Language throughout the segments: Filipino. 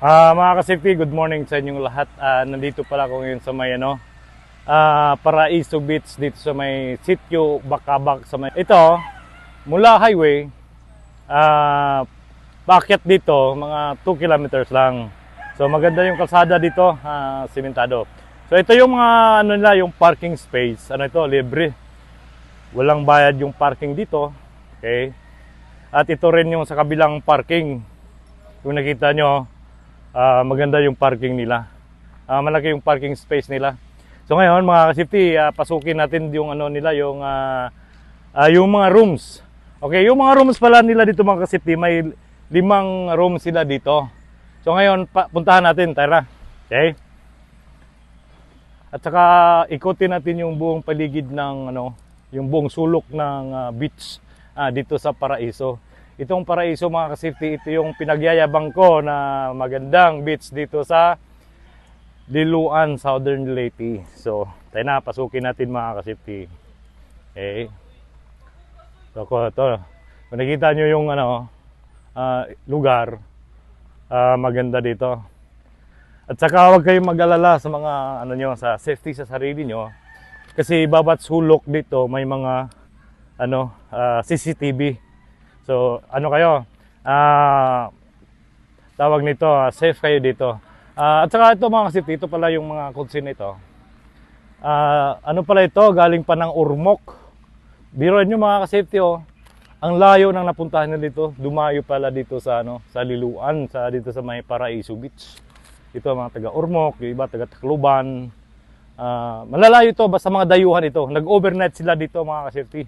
Mga ka-safety, good morning sa inyong lahat. Nandito pala ako ngayon sa may Paraiso Beach dito sa may Sitio Bakabak sa may ito mula highway paakyat dito mga 2 kilometers lang. So maganda yung kalsada dito, simentado. So ito yung mga nila yung parking space. Ano ito, libre. Walang bayad yung parking dito. Okay? At ito rin yung sa kabilang parking. Kung nakita nyo, maganda yung parking nila. Malaki yung parking space nila. So ngayon mga ka-safety, pasukin natin yung ano nila, yung mga rooms. Okay, yung mga rooms pala nila dito mga ka-safety, may 5 rooms sila dito. So ngayon puntahan natin, tara. Okay? At saka ikutin natin yung buong paligid ng yung buong sulok ng beach dito sa Paraiso. Itong Paraiso mga ka-safety, ito yung pinagyayabang ko na magandang beach dito sa Liloan, Southern Leyte. So, tayo na, pasukin natin mga ka-safety. Okay. So, ito. Kung nakita nyo yung lugar, maganda dito. At saka huwag kayong mag-alala sa mga sa safety sa sarili nyo. Kasi babat sulok dito may mga CCTV. So, kayo? Tawag nito, safe kayo dito. At saka ito mga ka-safety, ito pala yung mga kotse nito. Ano pala ito? Galing pa ng Ormoc. Biruan nyo mga ka-safety, ang layo ng napuntahan nila dito. Dumayo pala dito sa sa Liloan, dito sa may Paraiso Beach. Ito mga taga Ormoc, yung iba taga Tacloban. Malalayo ito, basta mga dayuhan ito. Nag-overnight sila dito mga ka-safety.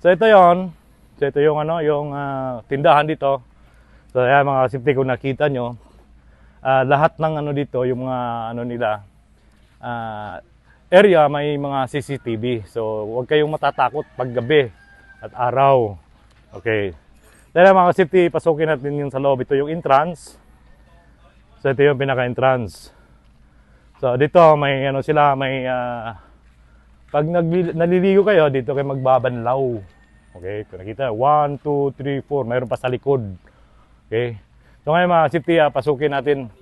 So ito yon. So ito yung yung tindahan dito. So ayan mga ka-safety, kung nakita nyo, lahat ng dito, yung mga nila, area may mga CCTV. So huwag kayong matatakot pag gabi at araw. Okay. Dahil mga ka-safety, pasukin natin yung sa loob. Ito yung entrance. So ito yung pinaka-entrance. So dito may sila, may pag naliligo kayo dito kayo magbabanlaw. Okay, kung nakita, 1, 2, 3, 4, mayroon pa sa likod. Okay. So ngayon mga ka-safety, pasukin natin.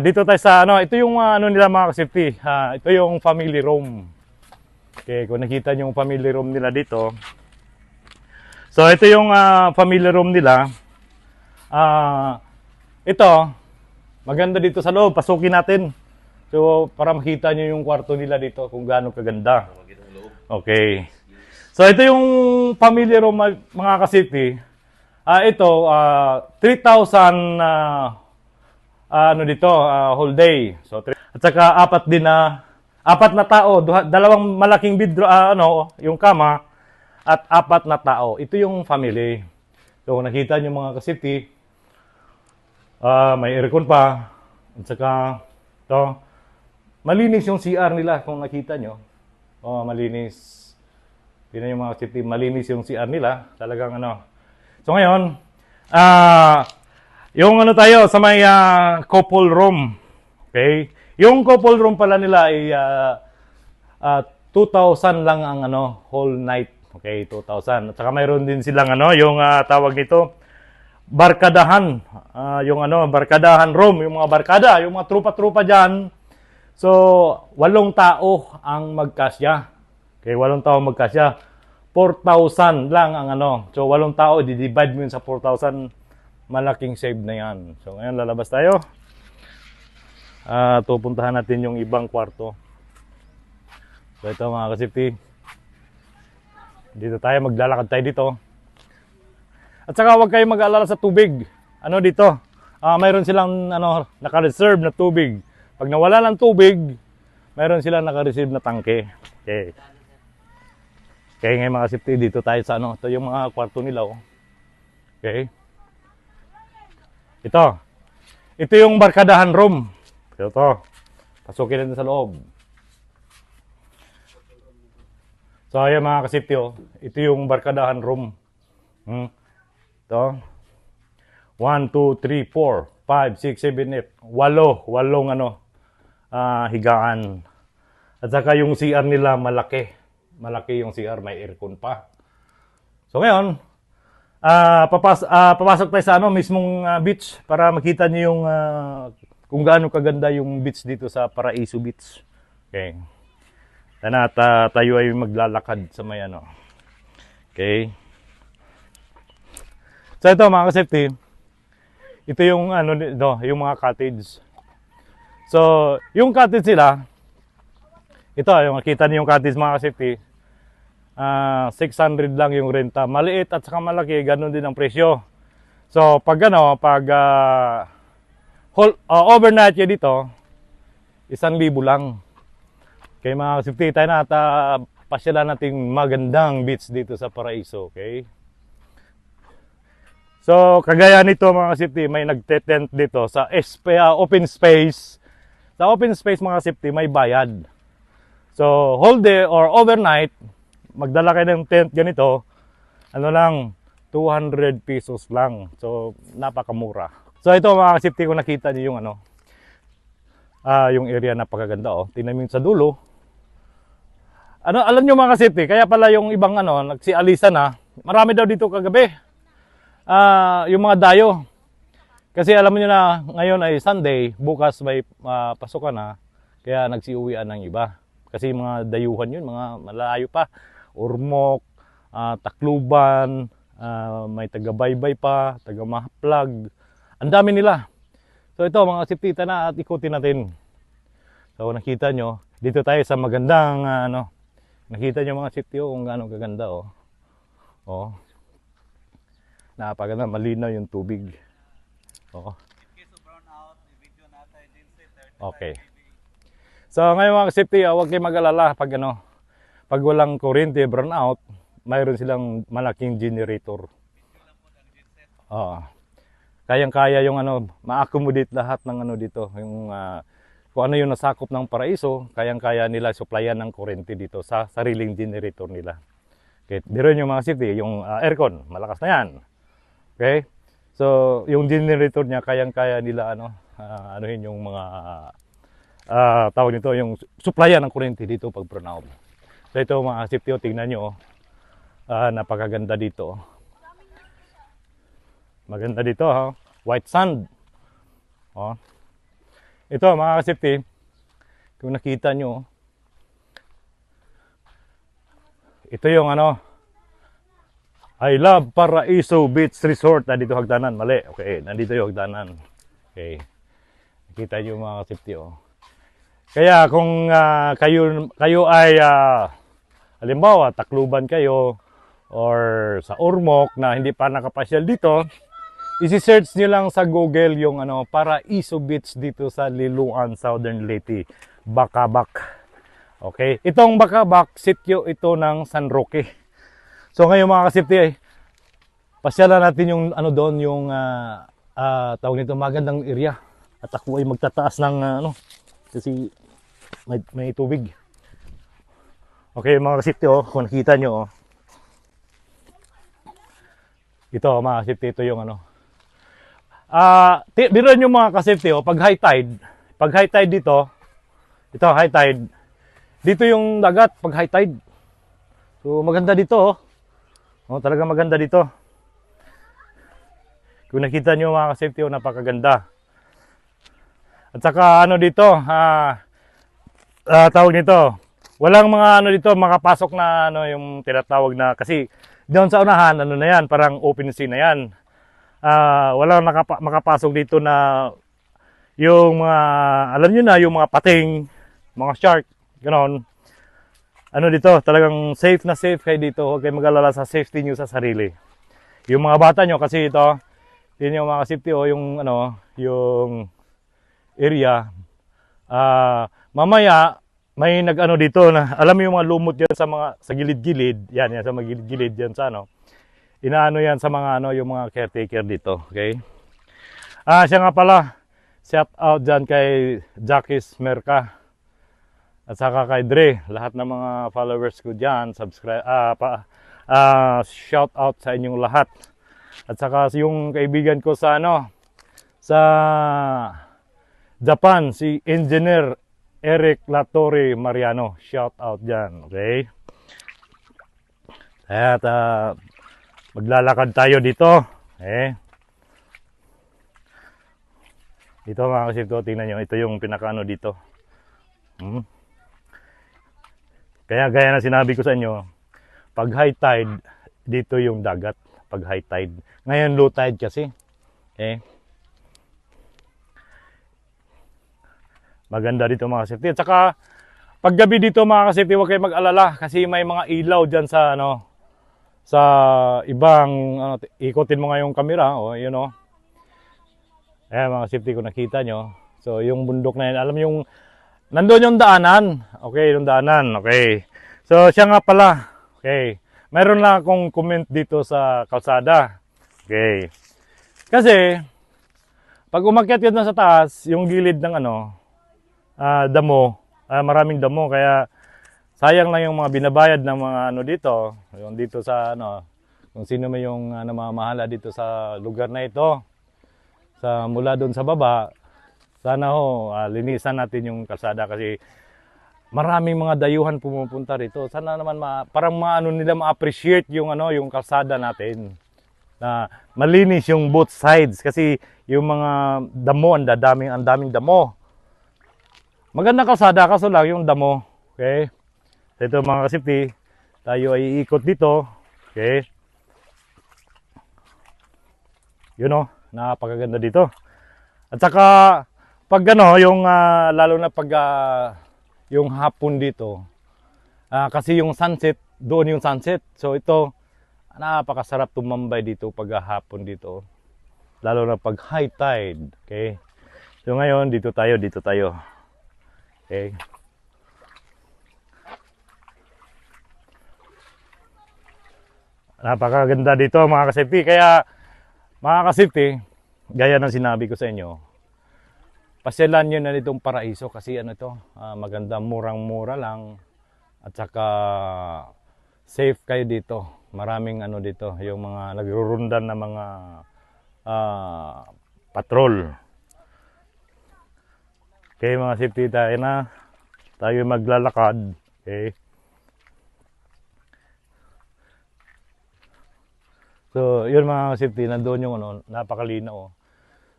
Dito tayo sa ito yung nila mga ka-safety. Ito yung family room. Okay, kung nakita niyo yung family room nila dito. So ito yung family room nila. Ito, maganda dito sa loob. Pasukin natin. So para makita niyo yung kwarto nila dito kung gaano kaganda. Okay. So ito yung family room mga ka-safety. Ito 3,000 dito whole day. So at saka apat na tao, dalawang malaking bedroom yung kama at 4 na tao. Ito yung family. So kung nakita niyo mga ka-safety, may aircon pa. At saka to malinis yung CR nila kung nakita niyo. Malinis. Tingnan yung mga ka-safety, malinis yung CR nila. Talagang So ngayon, yung tayo sa may couple room. Okay? Yung couple room pala nila ay 2,000 lang ang whole night. Okay, 2,000. At saka mayroon din silang yung tawag nito, barkadahan. Yung barkadahan room, yung mga barkada, yung mga trupa-trupa diyan. So, 8 tao ang magkasya. Okay, 8 tao magkasya. 4,000 lang ang So, 8 tao, i-divide mo yun sa 4,000. Malaking save na yan. So, ngayon lalabas tayo. Pupuntahan natin yung ibang kwarto. So, ito mga ka-safety. Dito tayo, maglalakad tayo dito. At saka huwag kayong mag-aalala sa tubig. Dito? Mayroon silang naka-reserve na tubig. Pag nawala ng tubig, mayroon silang naka-reserve na tangke. Okay. Okay, ngayon mga ka-safety, dito tayo sa ito yung mga kwarto nila. Okay. Ito yung barkadahan room. Ito. Pasukin natin sa loob. So ayan mga ka-safety, ito yung barkadahan room. Ito. 1, 2, 3, 4, 5, 6, 7, 8. 8 higaan. At saka yung CR nila malaki. Malaki yung CR, may aircon pa. So ngayon, Papasok tayo sa ano, mismong beach para makita niyo yung kung gaano kaganda yung beach dito sa Paraiso Beach. Okay. Tana, tayo ay maglalakad sa may ano. Okay. So ito mga ka-safety, ito yung ano yung mga cottage. So, yung cottage nila, ito yung nakita niyo yung cottage mga ka-safety, 600 lang yung renta. Maliit at saka malaki, ganun din ang presyo. So, pag overnight yun dito, 1,000 lang. Okay mga ka-safety, tayo na at pasyalan natin magandang beach dito sa Paraiso. Okay. So, kagaya nito mga ka-safety, may nagte-tent dito sa open space. Sa open space mga ka-safety, may bayad. So, whole day or overnight, magdala kayo ng tent ganito, ano lang, 200 pesos lang. So, napakamura. So, ito mga ka-safety, kung nakita niyo yung ano, yung area napakaganda oh. Tingnan mo yung sa dulo. Ano, alam niyo mga ka-safety, kaya pala yung ibang ano, nagsialisan na, marami daw dito kagabi. Yung mga dayo. Kasi alam niyo na ngayon ay Sunday, bukas may pasukan na, kaya nagsiuwian ng iba. Kasi mga dayuhan yun, mga malayo pa. Ormoc, Tacloban, may taga-Baybay pa, taga-Mahaplag. Ang dami nila. So ito mga siptita na at ikutin natin. So nakita nyo, dito tayo sa magandang nakita nyo mga sipti kung gaano kaganda oh. Oh. Napaganda, malinaw yung tubig. Oo. Okay. So ngayon mga safety, huwag kayong mag-alala pag pag walang kuryente, brownout, mayroon silang malaking generator. Kayang-kaya yung ma-accommodate lahat ng dito, yung kung ano yung nasakop ng Paraiso, kayang-kaya nila supplyan ng kuryente dito sa sariling generator nila. Okay, biruin yung mga safety, yung aircon, malakas na yan. Okay? So, yung generator niya, kayang-kaya nila anuhin yung mga tawag nito, yung supplyan ng kuryente dito pag brownout. So, ito mga safety, tingnan nyo, napakaganda dito. Maganda dito, ha? White sand. Oh. Ito mga safety, kung nakita nyo, ito yung I love Paraiso Beach Resort. Nandito hagdanan. Mali. Okay. Nandito yung hagdanan. Okay. Nakita nyo mga safety oh. Kaya kung kayo ay halimbawa Tacloban kayo or sa Ormoc na hindi pa nakapasyal dito, isi-search nyo lang sa Google yung Paraiso Beach dito sa Liloan, Southern Leyte, Bacabak. Okay. Itong Bacabak, sitio ito ng San Roque. So ngayon mga ka-safety, pasyalan natin yung doon yung tawag nito, magandang area. At ako ay magtataas ng kasi may tubig. Okay mga ka-safety oh, kung nakita nyo oh. Ito mga ka-safety, ito yung biruin nyo mga ka-safety oh, pag high tide dito, ito high tide, dito yung dagat pag high tide. So maganda dito oh. Oh, talaga maganda dito. Kung nakita nyo mga ka-safety, napakaganda. At saka dito, tawag nito, walang mga dito, makapasok na yung tinatawag na, kasi doon sa unahan, na yan, parang open sea na yan. Walang makapasok dito na yung mga, alam nyo na, yung mga pating, mga shark, gano'n. Dito, talagang safe na safe kayo dito. Huwag kayo mag-alala sa safety nyo sa sarili. Yung mga bata nyo, kasi ito, yun yung mga safety o yung yung area. Mamaya, may dito na, alam mo yung mga lumot dyan sa gilid-gilid. Yan sa mga gilid-gilid dyan sa inaano yan sa mga yung mga caretaker dito. Okay? Siya nga pala, shout out dyan kay Jackis Merca. At saka kay Dre, lahat ng mga followers ko dyan, subscribe, shout out sa inyong lahat. At saka yung kaibigan ko sa sa Japan, si Engineer Eric Latorre Mariano, shout out dyan, okay? At maglalakad tayo dito. Dito mga kasipto, tingnan nyo, ito yung pinakaano dito. Kaya gaya na sinabi ko sa inyo, pag high tide, dito yung dagat. Pag high tide. Ngayon low tide kasi. Maganda dito mga kasipto. At saka, pag gabi dito mga kasipto, huwag kayo mag-alala kasi may mga ilaw dyan sa sa ibang ikotin mo nga yung camera, Ayan mga safety, kung nakita nyo. So yung bundok na yun, alam yung nandun yung daanan. Okay, yung daanan. Okay. So siya nga pala. Okay. Mayroon lang akong comment dito sa kalsada. Okay. Kasi pag umakyat yun na sa taas, yung gilid ng damo, maraming damo, kaya sayang lang yung mga binabayad ng mga dito, yung dito sa kung sino may yung namamahala dito sa lugar na ito. Sa mula doon sa baba, sana linisan natin yung kalsada kasi maraming mga dayuhan pumupunta rito. Sana naman parang nila ma-appreciate yung yung kalsada natin. Na malinis yung both sides kasi yung mga damo, ang daming damo. Magandang kalsada kaso lang yung damo. Okay? So ito mga kasipti, tayo ay iikot dito. Okay? Napakaganda dito. At saka pag yung lalo na pag yung hapon dito, kasi yung sunset, doon yung sunset. So ito, napakasarap tumambay dito pag hapon dito. Lalo na pag high tide. Okay? So ngayon, dito tayo. Okay? Napakaganda dito mga kasipti. Kaya mga kasipti, gaya ng sinabi ko sa inyo, pasyalan nyo na itong Paraiso kasi maganda, murang-mura lang. At saka safe kayo dito. Maraming dito, yung mga nagrurundan na mga patrol. Okay mga kasipti, tayo maglalakad. Okay. So, yun mga kasipti, nandoon yung napakalinaw.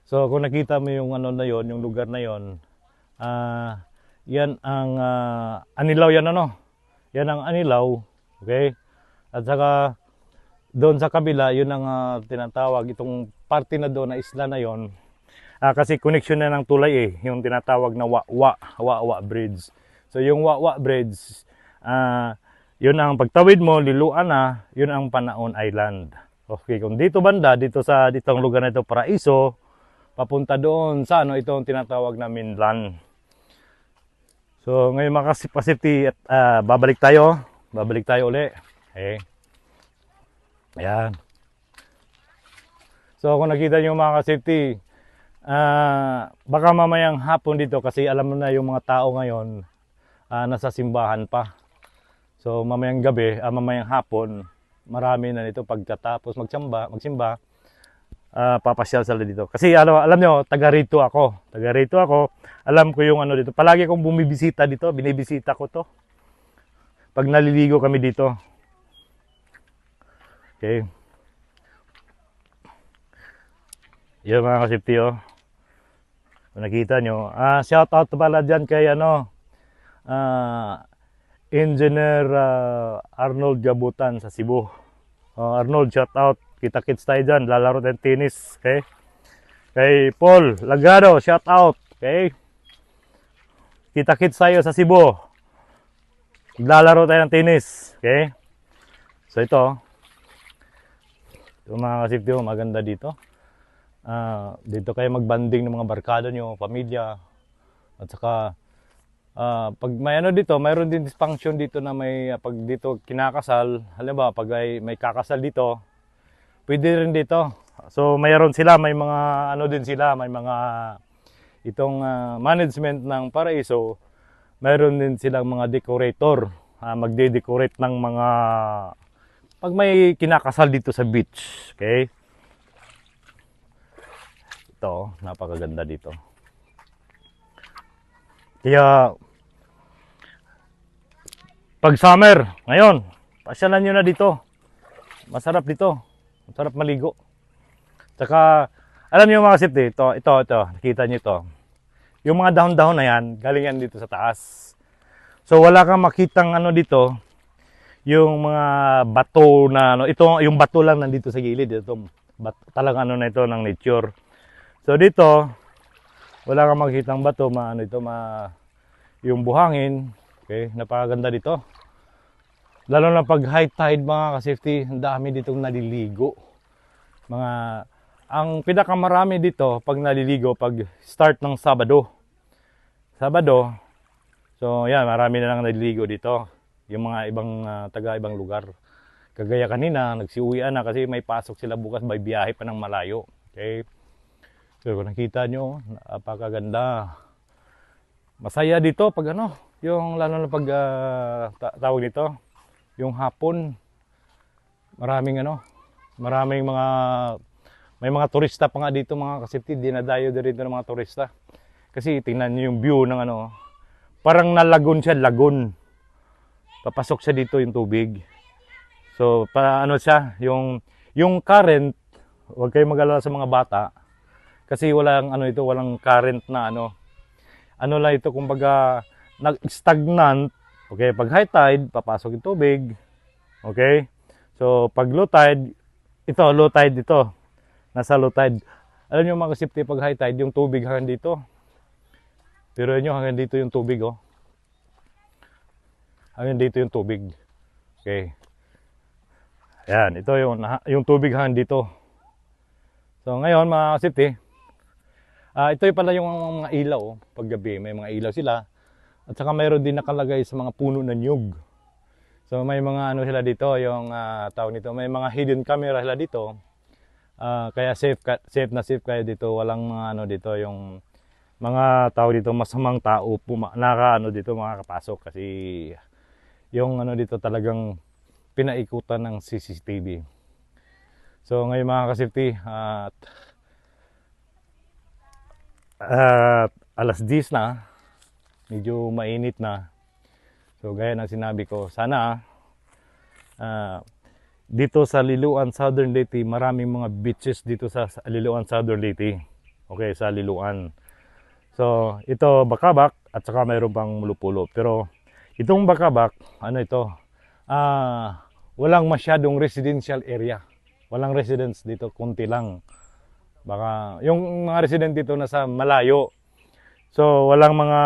So, kung nakita mo yung na yon, yung lugar na yon, yan ang Anilaw yan Yan ang Anilaw, okay? At saka doon sa kabila, yun ang tinatawag itong parte na doon na isla na yon. Kasi connection na ng tulay yung tinatawag na Wawa Bridge. So, yung Wawa Bridge, yun ang pagtawid mo, liluan na, yun ang Panaon Island. Okay, kung dito banda, ditong lugar na ito, Paraiso, papunta doon sa itong tinatawag na mainland. So, ngayon mga kasipti, babalik tayo uli. Okay. Ayan. So, kung nakita nyo mga kasipti, baka mamayang hapon dito kasi alam mo na yung mga tao ngayon, nasa simbahan pa. So, mamayang gabi, mamayang hapon, marami na nito pagkatapos magsimba, papasyal sila dito. Kasi alam nyo, taga rito ako. Alam ko yung dito. Palagi akong bumibisita dito, binibisita ko to. Pag naliligo kami dito. Okay. Yung mga kasipti, kung nakita nyo. Shout out pala dyan kay Engineer Arnold Gabutan sa Cebu. Arnold, shout out. Kita-kits tayo dyan. Lalaro tayong tennis. Okay? Kay Paul Lagado, shout out. Okay? Kita-kits tayo sa Cebu. Lalaro tayo ng tennis. Okay? So ito. Yung mga kasipti, maganda dito. Dito kayo magbanding ng mga barkada nyo, pamilya. At saka pag may dito, mayroon din function dito na may pag dito kinakasal, halimbawa pag may kakasal dito, pwede rin dito. So mayroon sila, may mga din sila, may mga itong management ng Paraiso, mayroon din silang mga decorator, magde-decorate ng mga pag may kinakasal dito sa beach. Okay? Ito, napakaganda dito. Kaya pag summer, ngayon, pasyalan nyo na dito. Masarap dito. Sarap maligo. Tsaka, alam niyo mga kasipti, ito, nakita niyo ito. Yung mga dahon-dahon na yan, galing yan dito sa taas. So wala kang makitang ano dito, yung mga bato na ano, ito yung bato lang nandito sa gilid, ito talagang ano na ito ng nature. So dito, wala kang makitang bato, yung buhangin, okay, napakaganda dito. Lalo na pag high tide mga ka-safety, ang dami ditong naliligo. Ang pinakamarami dito pag naliligo pag start ng Sabado. So yan, marami na lang naliligo dito. Yung mga ibang taga ibang lugar. Kagaya kanina, nagsiuwian na kasi may pasok sila bukas, may biyahe pa ng malayo. Okay? So kung nakita nyo, napakaganda. Masaya dito pag ano, yung lalo na pag tawag nito, yung hapon. Maraming may mga turista pa nga dito mga kasipti, dinadayo dito ng mga turista. Kasi tingnan niyo yung view ng ano, parang nalagon siya, lagon. Papasok siya dito yung tubig. So, ano siya, yung current, huwag kayong mag-alala sa mga bata. Kasi walang current na ano. Ano lang ito, kumbaga, nag-stagnant. Okay, pag high tide, papasok yung tubig. Okay? So, pag low tide, low tide ito. Nasa low tide. Alam niyo mga kasipti, pag high tide, yung tubig hanggang dito. Pero yun hanggang dito yung tubig, oh. Hanggang dito yung tubig. Okay. Ayan, ito yung tubig hanggang dito. So ngayon mga kasipti, ito yung pala yung mga ilaw, oh. Paggabi may mga ilaw sila. At saka mayroon din nakalagay sa mga puno ng nyug. So may mga ano sila dito, yung tawag nito, may mga hidden camera sila dito. Kaya safe kayo dito. Walang mga ano dito, yung mga tao dito masamang tao dito makakapasok kasi yung ano dito talagang pinaikutan ng CCTV. So ngayon mga kasipti, alas 10 na, medyo mainit na. So gaya ng sinabi ko, sana dito sa Liloan, Southern Leyte, maraming mga beaches dito sa Liloan, Southern Leyte. Okay, sa Liloan. So, ito Bakabak at saka mayroon pang Mulupulo. Pero itong Bakabak, ano ito? Walang masyadong residential area. Walang residents dito, konti lang. Baka yung mga resident dito nasa malayo. So, walang mga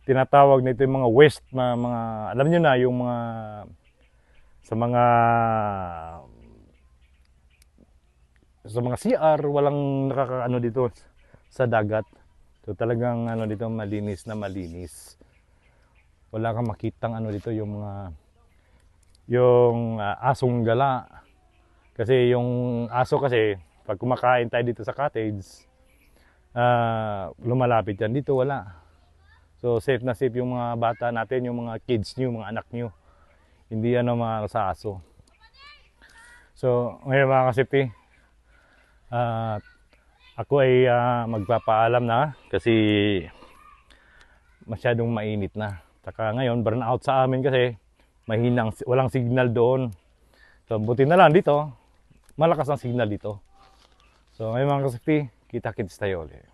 tinatawag nito yung mga west na mga, alam niyo na yung mga sa mga CR, walang nakakaano dito sa dagat. So talagang ano dito malinis na malinis. Wala kang makitang ano dito yung asong gala. Kasi yung aso kasi pag kumakain tayo dito sa cottage, lumalapit yan dito, wala. So safe na safe yung mga bata natin, yung mga kids niyo, mga anak niyo. Hindi ano mga sa aso. So ngayon mga kasipti, ako ay magpapaalam na kasi masyadong mainit na. Saka ngayon, burn out sa amin kasi walang signal doon. So buti na lang dito, malakas ang signal dito. So ngayon mga kasipti, kita-kits tayo ulit.